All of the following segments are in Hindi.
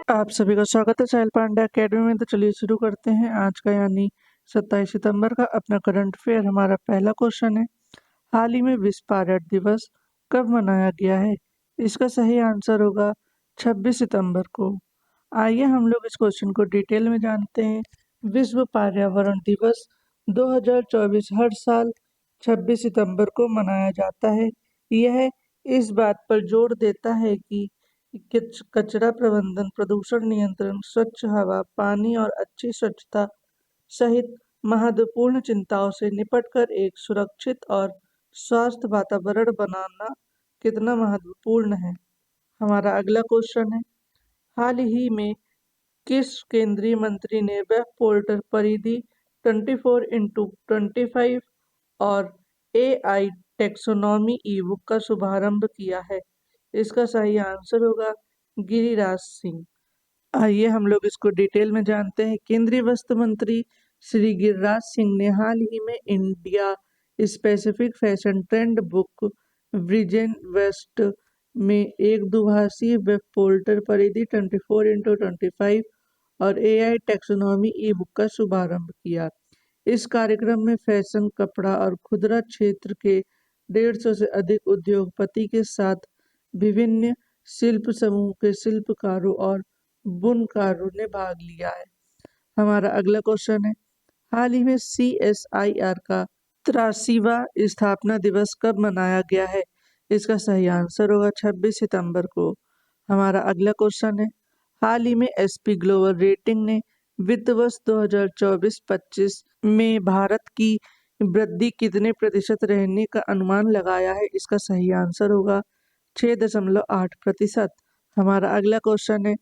आप सभी का स्वागत है साहिल पांडे अकेडमी में। तो चलिए शुरू करते हैं आज का यानी 27 सितंबर का अपना करंट अफेयर। हमारा पहला क्वेश्चन है, हाल ही में विश्व पर्यटन दिवस कब मनाया गया है? इसका सही आंसर होगा 26 सितंबर को। आइए हम लोग इस क्वेश्चन को डिटेल में जानते हैं। विश्व पर्यावरण दिवस 2024 हर साल 26 सितंबर को मनाया जाता है। यह इस बात पर जोर देता है कि कचरा प्रबंधन, प्रदूषण नियंत्रण, स्वच्छ हवा, पानी और अच्छी स्वच्छता सहित महत्वपूर्ण चिंताओं से निपटकर एक सुरक्षित और स्वस्थ वातावरण बनाना कितना महत्वपूर्ण है। हमारा अगला क्वेश्चन है, हाल ही में किस केंद्रीय मंत्री ने वेब पोर्टल परिधि 24x25 और एआई टेक्सोनॉमी ई बुक का शुभारंभ किया है? इसका सही आंसर होगा गिरिराज सिंह। आइए हम लोग इसको डिटेल में जानते हैं। केंद्रीय वस्त्र मंत्री श्री गिरिराज सिंह ने हाल ही में India specific fashion trend book vision west में एक द्विभाषीय वेब पोर्टल परिधि 24x25 और एआई टेक्सोनॉमी ई बुक का शुभारंभ किया। इस कार्यक्रम में फैशन, कपड़ा और खुदरा क्षेत्र के 150 से अधिक उद्योगपति के साथ विभिन्न शिल्प समूह के शिल्पकारों और बुनकारों ने भाग लिया है। हमारा अगला क्वेश्चन है, हाल ही में CSIR का 83वां स्थापना दिवस कब मनाया गया है? इसका सही आंसर होगा 26 सितंबर को। हमारा अगला क्वेश्चन है, हाल ही में SP ग्लोबल रेटिंग ने वित्त वर्ष 2024-25 में भारत की वृद्धि कितने प्रतिशत रहने का अनुमान लगाया है? इसका सही आंसर होगा 6.8%। हमारा अगला क्वेश्चन है,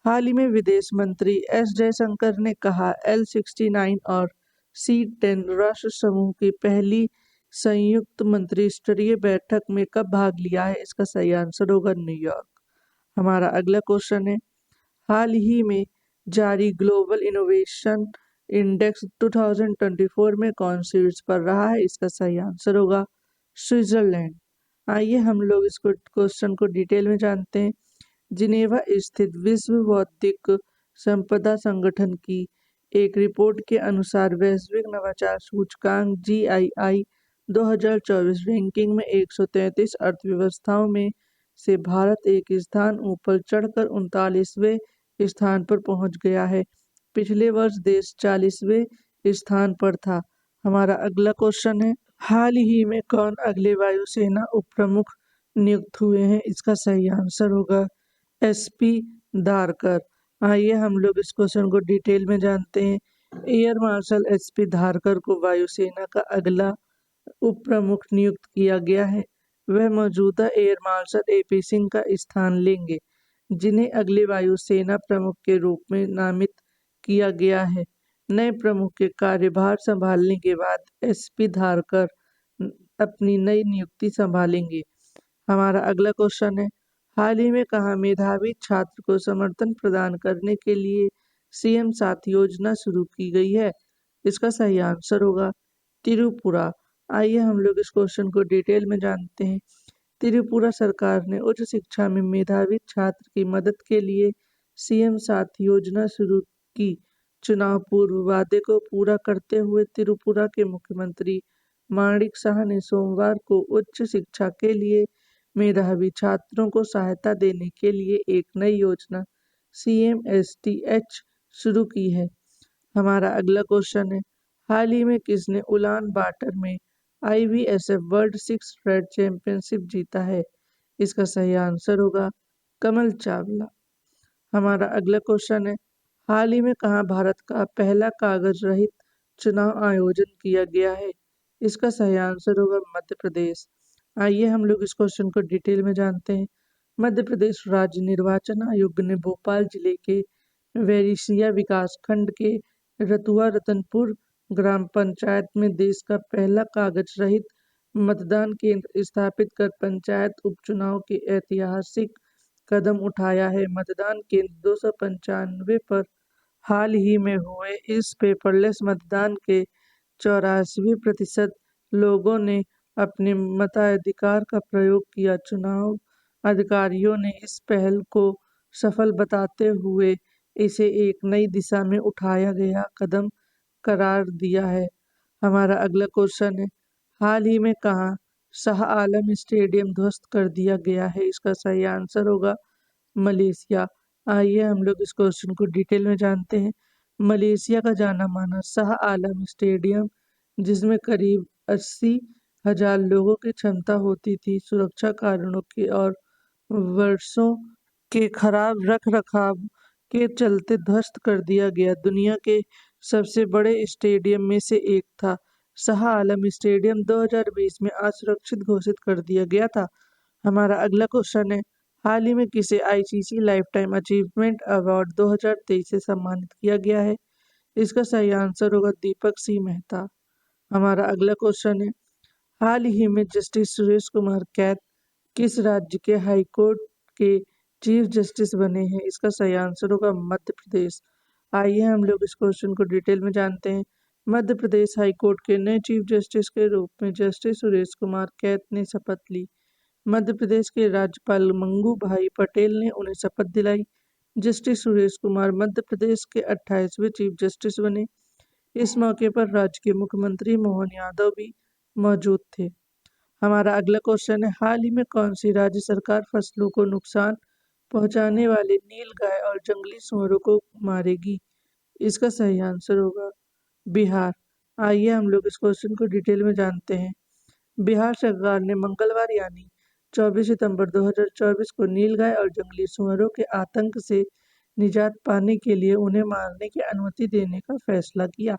हाल ही में विदेश मंत्री एस जयशंकर ने कहा L69 और C10 राष्ट्र समूह की पहली संयुक्त मंत्री स्तरीय बैठक में कब भाग लिया है? इसका सही आंसर होगा न्यूयॉर्क। हमारा अगला क्वेश्चन है, हाल ही में जारी ग्लोबल इनोवेशन इंडेक्स 2024 में कौन शीर्ष पर रहा है? इसका सही आंसर होगा स्विट्जरलैंड। आइए हम लोग इस क्वेश्चन को डिटेल में जानते हैं। जिनेवा स्थित विश्व बौद्धिक संपदा संगठन की एक रिपोर्ट के अनुसार वैश्विक नवाचार सूचकांक GII 2024 रैंकिंग में 133 अर्थव्यवस्थाओं में से भारत एक स्थान ऊपर चढ़कर 39वें स्थान पर पहुंच गया है। पिछले वर्ष देश 40वें स्थान पर था। हमारा अगला क्वेश्चन है, हाल ही में कौन अगले वायुसेना उप प्रमुख नियुक्त हुए हैं? इसका सही आंसर होगा SP धारकर। आइए हम लोग इस क्वेश्चन को डिटेल में जानते हैं। एयर मार्शल SP धारकर को वायुसेना का अगला उप प्रमुख नियुक्त किया गया है। वह मौजूदा एयर मार्शल AP सिंह का स्थान लेंगे, जिन्हें अगले वायुसेना प्रमुख के रूप में नामित किया गया है। नए प्रमुख के कार्यभार संभालने के बाद SP धारकर अपनी नई नियुक्ति संभालेंगे। हमारा अगला क्वेश्चन है, हाल ही में कहाँ मेधावी छात्र को समर्थन प्रदान करने के लिए CM साथ योजना शुरू की गई है? इसका सही आंसर होगा त्रिपुरा। आइए हम लोग इस क्वेश्चन को डिटेल में जानते हैं। त्रिपुरा सरकार ने उच्च शिक्षा में मेधावी छात्र की मदद के लिए CM साथ योजना शुरू की। चुनाव पूर्व वादे को पूरा करते हुए त्रिपुरा के मुख्यमंत्री माणिक शाह ने सोमवार को उच्च शिक्षा के लिए मेधावी छात्रों को सहायता देने के लिए एक नई योजना CMSTH शुरू की है। हमारा अगला क्वेश्चन है, हाल ही में किसने उलान बाटर में IBSF वर्ल्ड 6 रेड चैंपियनशिप जीता है? इसका सही आंसर होगा कमल चावला। हमारा अगला क्वेश्चन है, हाल ही में कहाँ भारत का पहला कागज रहित चुनाव आयोजन किया गया है? इसका सही आंसर होगा मध्य प्रदेश। आइए हम लोग इस क्वेश्चन को डिटेल में जानते हैं। मध्य प्रदेश राज्य निर्वाचन आयोग ने भोपाल जिले के वेरिसिया विकास खंड के रतुआ रतनपुर ग्राम पंचायत में देश का पहला कागज रहित मतदान केंद्र स्थापित कर पंचायत उपचुनाव के ऐतिहासिक कदम उठाया है। मतदान केंद्र 295 पर हाल ही में हुए इस पेपरलेस मतदान के 84% लोगों ने अपने मताधिकार का प्रयोग किया। चुनाव अधिकारियों ने इस पहल को सफल बताते हुए इसे एक नई दिशा में उठाया गया कदम करार दिया है। हमारा अगला क्वेश्चन है, हाल ही में कहाँ शाह आलम स्टेडियम ध्वस्त कर दिया गया है? इसका सही आंसर होगा मलेशिया। आइए हम लोग इस क्वेश्चन को डिटेल में जानते हैं। मलेशिया का जाना माना शाह आलम स्टेडियम, जिसमें करीब 80,000 लोगों की क्षमता होती थी, सुरक्षा कारणों के और वर्षों के खराब रख रखाव के चलते ध्वस्त कर दिया गया। दुनिया के सबसे बड़े स्टेडियम में से एक था। शाह आलम स्टेडियम 2020 में असुरक्षित घोषित कर दिया गया था। हमारा अगला क्वेश्चन है, हाल ही में किसे ICC life time achievement award 2023 से सम्मानित किया गया है? इसका सही आंसर होगा दीपक सिंह मेहता। हमारा अगला क्वेश्चन है, हाल ही में जस्टिस सुरेश कुमार कैत किस राज्य के हाई कोर्ट के चीफ जस्टिस बने हैं? इसका सही आंसर होगा मध्य प्रदेश। आइए हम लोग इस क्वेश्चन को डिटेल में जानते हैं। मध्य प्रदेश हाई कोर्ट के नए चीफ जस्टिस के रूप में जस्टिस सुरेश कुमार कैत ने शपथ ली। मध्य प्रदेश के राज्यपाल मंगू भाई पटेल ने उन्हें शपथ दिलाई। जस्टिस सुरेश कुमार मध्य प्रदेश के 28वें चीफ जस्टिस बने। इस मौके पर राज्य के मुख्यमंत्री मोहन यादव भी मौजूद थे। हमारा अगला क्वेश्चन है, हाल ही में कौन सी राज्य सरकार फसलों को नुकसान पहुंचाने वाले नीलगाय और जंगली सूअरों को मारेगी? इसका सही आंसर होगा बिहार। आइए हम लोग इस क्वेश्चन को डिटेल में जानते हैं। बिहार सरकार ने मंगलवार यानी 24 सितंबर 2024 को नीलगाय और जंगली सूअरों के आतंक से निजात पाने के लिए उन्हें मारने की अनुमति देने का फैसला किया।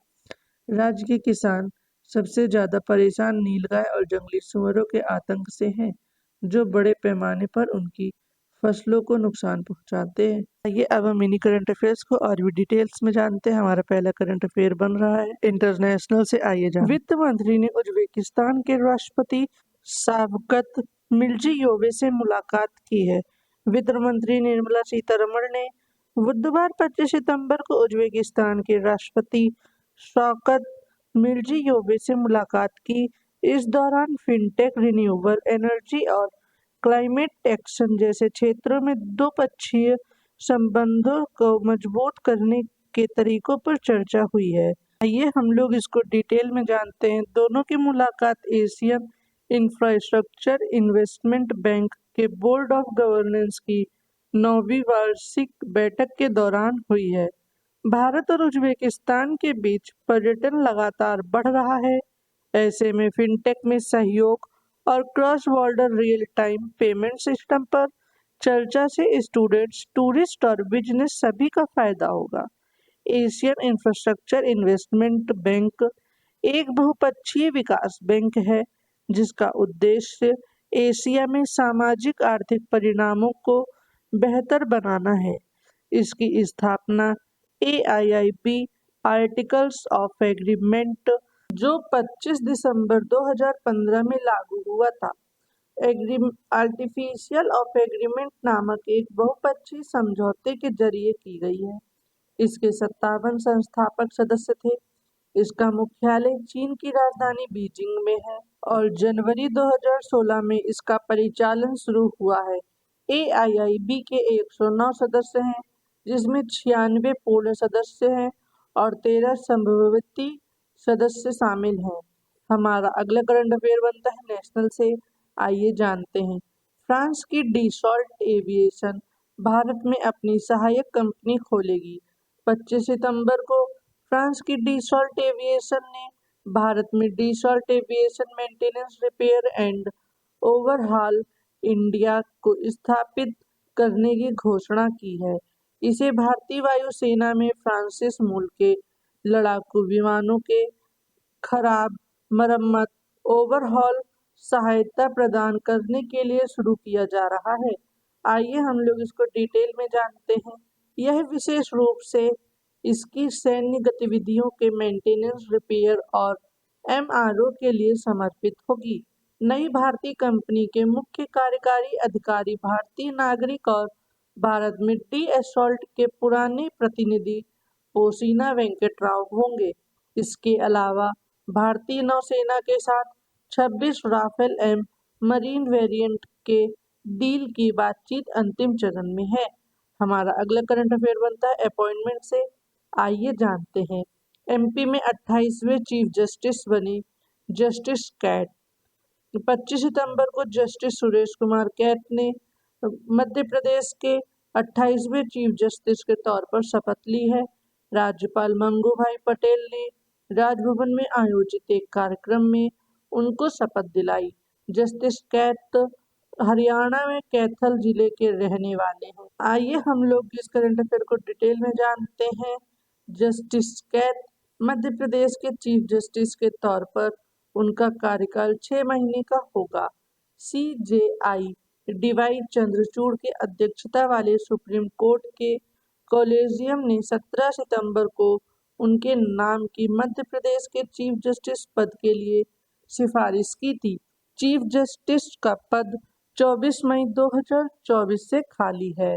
राज्य के किसान सबसे ज्यादा परेशान नीलगाय और जंगली सूअरों के आतंक से हैं, जो बड़े पैमाने पर उनकी फसलों को नुकसान पहुंचाते हैं। आइए अब हम मिनी करंट अफेयर्स को और भी डिटेल्स में जानते हैं। हमारा पहला करंट अफेयर बन रहा है इंटरनेशनल से। आइए जानते हैं। वित्त मंत्री ने उज्बेकिस्तान के राष्ट्रपति शावकत मिर्जियोयेव से मुलाकात की है। वित्त मंत्री निर्मला सीतारमण ने बुधवार 25 सितंबर को उज्बेकिस्तान के राष्ट्रपति शौकत मिर्जियोयेव से मुलाकात की। इस दौरान फिनटेक, रिन्यूएबल एनर्जी और क्लाइमेट एक्शन जैसे क्षेत्रों में द्विपक्षीय संबंधों को मजबूत करने के तरीकों पर चर्चा हुई है। आइए हम लोग इसको डिटेल में जानते हैं। दोनों की मुलाकात एशियन इंफ्रास्ट्रक्चर इन्वेस्टमेंट बैंक के बोर्ड ऑफ गवर्नेंस की 9वीं वार्षिक बैठक के दौरान हुई है। भारत और उज्बेकिस्तान के बीच पर्यटन लगातार बढ़ रहा है। ऐसे में फिनटेक में सहयोग और cross border real time payment system पर चर्चा से स्टूडेंट्स, टूरिस्ट और बिजनेस सभी का फायदा होगा। एशियन इंफ्रास्ट्रक्चर इन्वेस्टमेंट बैंक एक बहुपक्षीय विकास बैंक है, जिसका उद्देश्य एशिया में सामाजिक आर्थिक परिणामों को बेहतर बनाना है। इसकी स्थापना AIIB आर्टिकल्स ऑफ एग्रीमेंट, जो 25 दिसंबर 2015 में लागू हुआ था, आर्टिफिशियल ऑफ एग्रीमेंट नामक एक बहुपक्षीय समझौते के जरिए की गई है। इसके 57 संस्थापक सदस्य थे। इसका मुख्यालय चीन की राजधानी बीजिंग में है और जनवरी 2016 में इसका परिचालन शुरू हुआ है। AIIB के 109 सदस्य हैं, जिसमें 96 पूर्ण सदस्य हैं और 13 संभावित सदस्य शामिल हैं। हमारा अगला करंट अफेयर बनता है नेशनल से। आइए जानते हैं। फ्रांस की डीसॉल्ट एविएशन भारत में अपनी सहायक कंपनी खोलेगी। 25 सितंबर को फ्रांस की डीसॉल्ट एविएशन ने भारत में Dassault aviation maintenance, repair and overhaul India को स्थापित करने की घोषणा की है। इसे भारतीय वायुसेना में फ्रांसीसी मूल के लड़ाकू विमानों के खराब मरम्मत, ओवरहॉल सहायता प्रदान करने के लिए शुरू किया जा रहा है। आइए हम लोग इसको डिटेल में जानते हैं। यह विशेष रूप से इसकी सैन्य गतिविधियों के मेंटेनेंस, रिपेयर और MRO के लिए समर्पित होगी। नई भारतीय कंपनी के मुख्य कार्यकारी अधिकारी भारतीय नागरिक और भारत में डीसॉल्ट के पुराने प्रतिनिधि पोसीना वेंकट राव होंगे। इसके अलावा भारतीय नौसेना के साथ 26 राफेल एम मरीन वेरिएंट के डील की बातचीत अंतिम चरण में है। हमारा अगला करंट अफेयर बनता है अपॉइंटमेंट से। आइए जानते हैं। एमपी में 28वें चीफ जस्टिस बने जस्टिस कैट। 25 सितंबर को जस्टिस सुरेश कुमार कैट ने मध्य प्रदेश के 28वें चीफ जस्टिस के तौर पर शपथ ली है। राज्यपाल मंगू भाई पटेल ने राजभवन में आयोजित एक कार्यक्रम में उनको शपथ दिलाई। जस्टिस कैट हरियाणा में कैथल जिले के रहने वाले हैं। आइए हम लोग इस करंट अफेयर को डिटेल में जानते हैं। जस्टिस कैट मध्य प्रदेश के चीफ जस्टिस के तौर पर उनका कार्यकाल 6 महीने का होगा। CJI DY चंद्रचूड़ की अध्यक्षता वाले सुप्रीम कोर्ट के कॉलेजियम ने 17 सितंबर को उनके नाम की मध्य प्रदेश के चीफ जस्टिस पद के लिए सिफारिश की थी। चीफ जस्टिस का पद 24 मई 2024 से खाली है।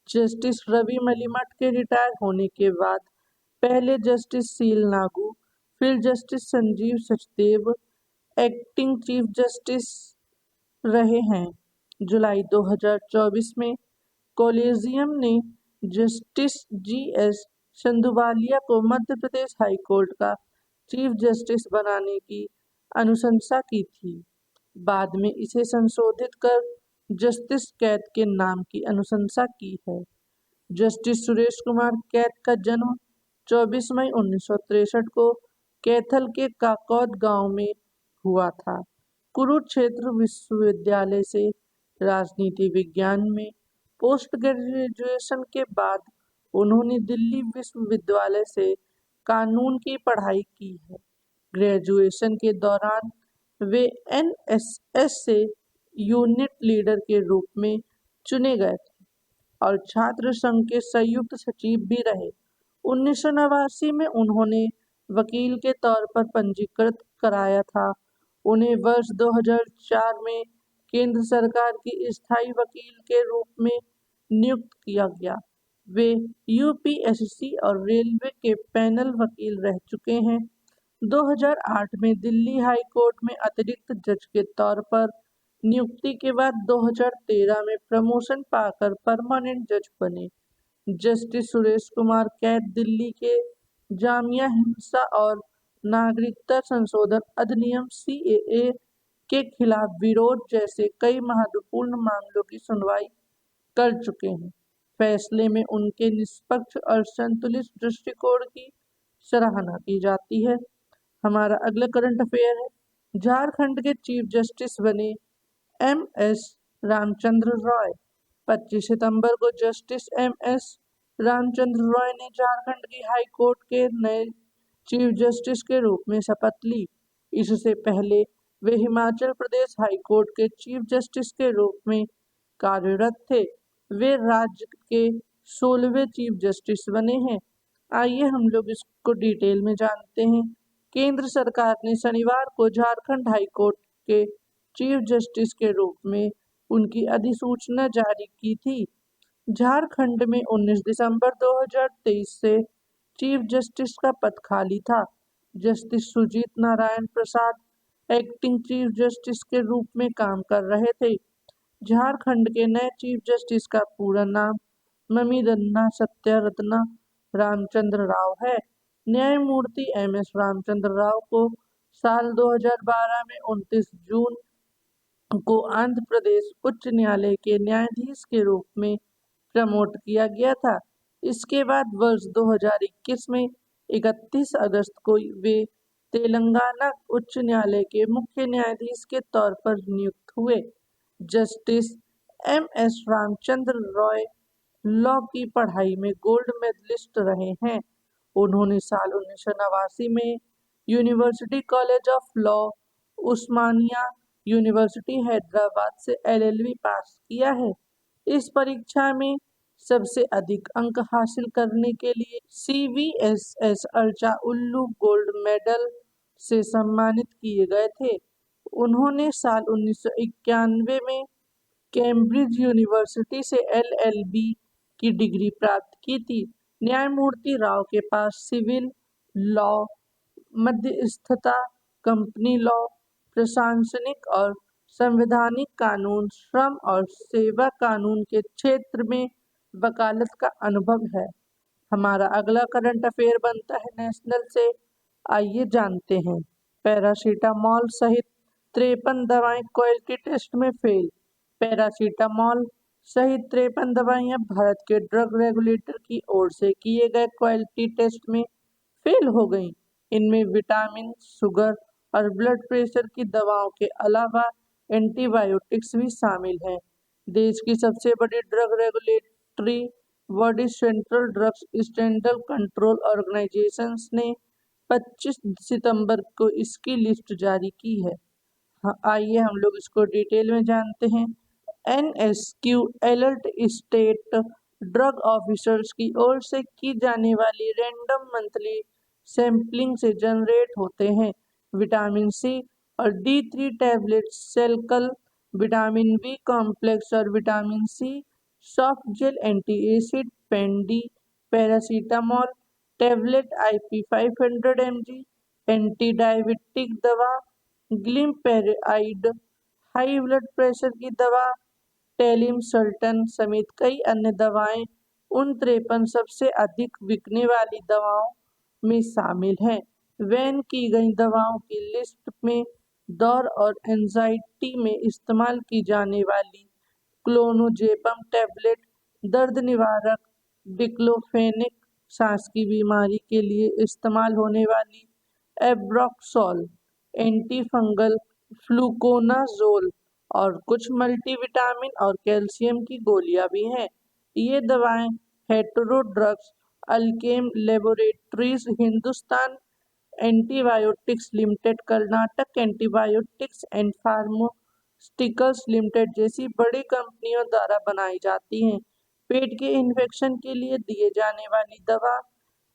जस्टिस रवि मलिमठ के रिटायर होने के बाद पहले जस्टिस सील नागू, फिर justice Sanjeev Sachdev acting chief justice रहे हैं। जुलाई 2024 में कॉलेजियम ने जस्टिस GS चंदूवालिया को मध्य प्रदेश हाई कोर्ट का चीफ जस्टिस बनाने की अनुशंसा की थी। बाद में इसे संशोधित कर जस्टिस कैट के नाम की अनुशंसा की है। जस्टिस सुरेश कुमार कैट का जन्म 24 मई 1963 को कैथल के काकौद गांव में हुआ था। कुरुक्षेत्र विश्वविद्यालय से राजनीति विज्ञान में पोस्ट ग्रेजुएशन के बाद उन्होंने दिल्ली विश्वविद्यालय से कानून की पढ़ाई की है। ग्रेजुएशन के दौरान वे NSS से यूनिट लीडर के रूप में चुने गए थे और छात्र संघ के संयुक्त सचिव भी रहे। 1989 में उन्होंने वकील के तौर पर पंजीकृत कराया था। उन्हें वर्ष 2004 में केंद्र सरकार की स्थायी वकील के रूप में नियुक्त किया गया। वे UPSC और रेलवे के पैनल वकील रह चुके हैं। 2008 में दिल्ली हाई कोर्ट में अतिरिक्त जज के तौर पर नियुक्ति के बाद 2013 में प्रमोशन पाकर परमानेंट जज बने। जस्टिस सुरेश कुमार कैट दिल्ली के जामिया हिंसा और नागरिकता संशोधन अधिनियम CAA के खिलाफ विरोध जैसे कई महत्वपूर्ण मामलों की सुनवाई कर चुके हैं। फैसले में उनके निष्पक्ष और संतुलित दृष्टिकोण की सराहना की जाती है। हमारा अगला करंट अफेयर है। झारखंड के चीफ जस्टिस बने MS रामचंद्र रॉय। 25 सितंबर को जस्टिस MS रामचंद्र रॉय ने झारखंड की हाई कोर्ट के नए चीफ जस्टिस के रूप में शपथ ली। इससे पहले वे हिमाचल प्रदेश हाई कोर्ट के चीफ जस्टिस के रूप में कार्यरत थे। वे राज्य के 16वें चीफ जस्टिस बने हैं। आइए हम लोग इसको डिटेल में जानते हैं। केंद्र सरकार ने शनिवार को झारखंड हाई कोर्ट के चीफ जस्टिस के रूप में उनकी अधिसूचना जारी की थी। झारखंड में 19 दिसंबर 2023 से चीफ जस्टिस का पद खाली था। Justice Sujit Narayan Prasad acting chief justice के रूप में काम कर रहे थे। झारखंड के नए चीफ जस्टिस का पूरा नाम ममिदन्ना सत्यरत्ना रामचंद्र राव है। न्यायमूर्ति MS रामचंद्र राव को साल 2012 में 29 जून को आंध्र प्रदेश उच्च न्यायालय के न्यायाधीश के रूप में प्रमोट किया गया था। इसके बाद वर्ष 2021 में 31 अगस्त को वे तेलंगाना उच्च न्यायालय के मुख्य न्यायाधीश के तौर पर नियुक्त हुए। Justice MS Ramchandra Roy law की पढ़ाई में गोल्ड मेडलिस्ट रहे हैं। उन्होंने साल 1989 में university college of law Osmania university Hyderabad से LLB पास किया है। इस परीक्षा में सबसे अधिक अंक हासिल करने के लिए CVSS अर्चा उल्लू गोल्ड मेडल से सम्मानित किए गए थे। उन्होंने साल 1991 में कैम्ब्रिज यूनिवर्सिटी से LLB की डिग्री प्राप्त की थी। न्यायमूर्ति राव के पास सिविल लॉ, मध्यस्थता, कंपनी लॉ, प्रशासनिक और संवैधानिक कानून, श्रम और सेवा कानून के क्षेत्र में वकालत का अनुभव है। हमारा अगला करंट अफेयर बनता है नेशनल से। आइए जानते हैं। पैरासीटामोल सहित 53 दवाएं क्वालिटी टेस्ट में फेल। पैरासीटामोल सहित 53 दवाइयां भारत के ड्रग रेगुलेटर की ओर से किए गए क्वालिटी टेस्ट में फेल हो गईं। इनमें विटामिन, शुगर और ब्लड प्रेशर की दवाओं के अलावा एंटीबायोटिक्स भी शामिल हैं। देश की सबसे बड़ी drug regulatory body central drugs standard control organisation ने 25 सितंबर को इसकी लिस्ट जारी की है। हाँ, आइए हम लोग इसको डिटेल में जानते हैं। NSQ alert state drug officers की ओर से की जाने वाली रैंडम मंथली सैंपलिंग से जनरेट होते हैं। विटामिन सी और D3 tablet Celcal, vitamin B complex और vitamin C soft gel anti acid पेंडी, paracetamol tablet IP 500 mg, anti diabetic दवा ग्लिमपेराइड, हाई ब्लड प्रेशर की दवा टेलिमसल्टन समेत कई अन्य दवाएं उन 53 सबसे अधिक बिकने वाली दवाओं में शामिल हैं। बैन की गई दवाओं की लिस्ट में दौर और एंजाइटी में इस्तेमाल की जाने वाली क्लोनोजेपम टैबलेट, दर्द निवारक डिक्लोफेनेक, सांस की बीमारी के लिए इस्तेमाल होने वाली एब्रोक्सोल, एंटी फंगल फ्लूकोनाजोल और कुछ मल्टीविटामिन और कैल्शियम की गोलियां भी हैं। ये दवाएं hetero drugs, Alkem laboratories Hindustan antibiotics limited, Karnataka antibiotics and pharmaceuticals limited जैसी बड़ी कंपनियों द्वारा बनाई जाती हैं। पेट के इन्फेक्शन के लिए दिए जाने वाली दवा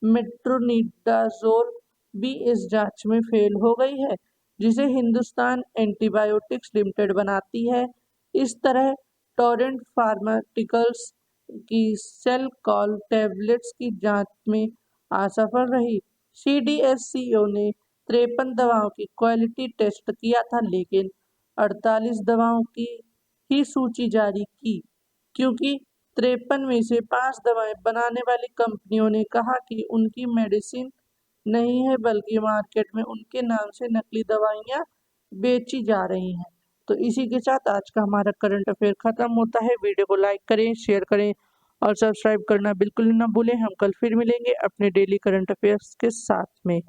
मेट्रोनिडाजोल भी इस जांच में फेल हो गई है, जिसे हिंदुस्तान एंटीबायोटिक्स लिमिटेड बनाती है। इस तरह टोरेंट फार्मास्यूटिकल्स की सेलकॉल टैबलेट्स की जांच में असफल रही। CDSCO ने 53 दवाओं की क्वालिटी टेस्ट किया था, लेकिन 48 दवाओं की ही सूची जारी की, क्योंकि 53 में से 5 दवाएं बनाने वाली कंपनियों ने कहा कि उनकी मेडिसिन नहीं है, बल्कि मार्केट में उनके नाम से नकली दवाइयाँ बेची जा रही हैं। तो इसी के साथ आज का हमारा करंट अफेयर खत्म होता है। वीडियो को लाइक करें, शेयर करें और सब्सक्राइब करना बिल्कुल ना भूलें। हम कल फिर मिलेंगे अपने डेली करंट अफेयर्स के साथ में।